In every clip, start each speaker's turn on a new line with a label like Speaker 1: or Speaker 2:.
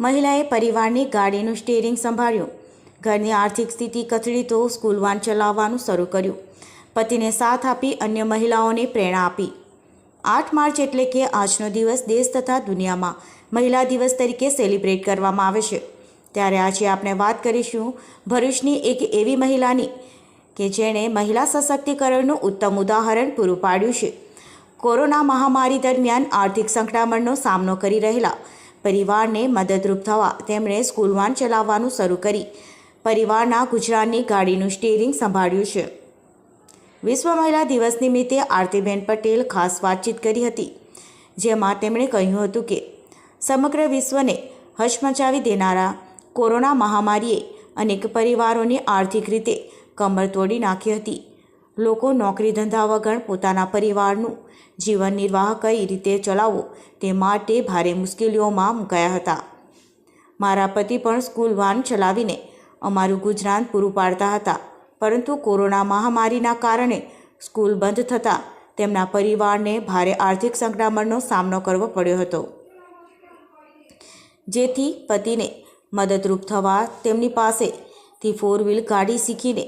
Speaker 1: મહિલાએ પરિવારની ગાડીનું સ્ટીયરિંગ સંભાળ્યું. ઘરની આર્થિક સ્થિતિ કથળી તો સ્કૂલ વાન ચલાવવાનું શરૂ કર્યું. પતિને સાથ આપી અન્ય મહિલાઓને પ્રેરણા આપી. 8 માર્ચ એટલે કે આજનો દિવસ દેશ તથા દુનિયામાં મહિલા દિવસ તરીકે સેલિબ્રેટ કરવામાં આવે છે. ત્યારે આજે આપણે વાત કરીશું ભરૂચની એક એવી મહિલાની કે જેણે મહિલા સશક્તિકરણનું ઉત્તમ ઉદાહરણ પૂરું પાડ્યું છે. કોરોના મહામારી દરમિયાન આર્થિક સંકળામણનો સામનો કરી રહેલા પરિવારને મદદરૂપ થવા તેમણે સ્કૂલ વાન ચલાવવાનું શરૂ કરી પરિવારના ગુજરાનની ગાડીનું સ્ટીયરિંગ સંભાળ્યું છે. વિશ્વ મહિલા દિવસ નિમિત્તે આરતીબેન પટેલ ખાસ વાતચીત કરી હતી, જેમાં તેમણે કહ્યું હતું કે સમગ્ર વિશ્વને હચમચાવી દેનારા કોરોના મહામારીએ અનેક પરિવારોની આર્થિક રીતે કમર તોડી નાખી હતી. લોકો નોકરી ધંધા વગર પોતાના પરિવારનું જીવન નિર્વાહ કઈ રીતે ચલાવવો તે માટે ભારે મુશ્કેલીઓમાં મુકાયા હતા. મારા પતિ પણ સ્કૂલ વાન ચલાવીને અમારું ગુજરાન પૂરું પાડતા હતા, પરંતુ કોરોના મહામારીના કારણે સ્કૂલ બંધ થતાં તેમના પરિવારને ભારે આર્થિક સંકળામણનો સામનો કરવો પડ્યો હતો. જેથી પતિને મદદરૂપ થવા તેમની પાસેથી 4 વ્હીલ ગાડી શીખીને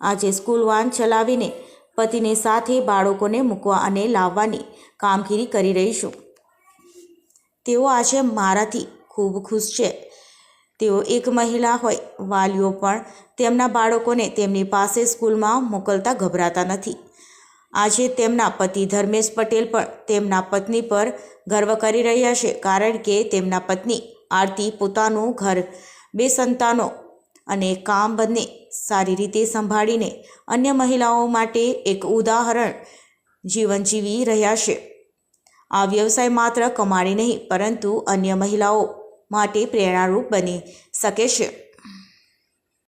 Speaker 1: આજે સ્કૂલ વાન ચલાવીને પતિને સાથે બાળકોને મૂકવા અને લાવવાની કામગીરી કરી રહી છું. તેઓ આજે મારાથી ખૂબ ખુશ છે. તેઓ એક મહિલા હોય, વાલીઓ પણ તેમના બાળકોને તેમની પાસે સ્કૂલમાં મોકલતા ગભરાતા નથી. આજે તેમના પતિ ધર્મેશ પટેલ પણ તેમના પત્ની પર ગર્વ કરી રહ્યા છે, કારણ કે તેમના પત્ની આરતી પોતાનું ઘર, 2 સંતાનો અને કામ બંને સારી રીતે સંભાળીને અન્ય મહિલાઓ માટે એક ઉદાહરણ જીવન જીવી રહ્યા છે. આ વ્યવસાય માત્ર કમાણી નહીં, પરંતુ અન્ય મહિલાઓ માટે પ્રેરણારૂપ બની શકે છે.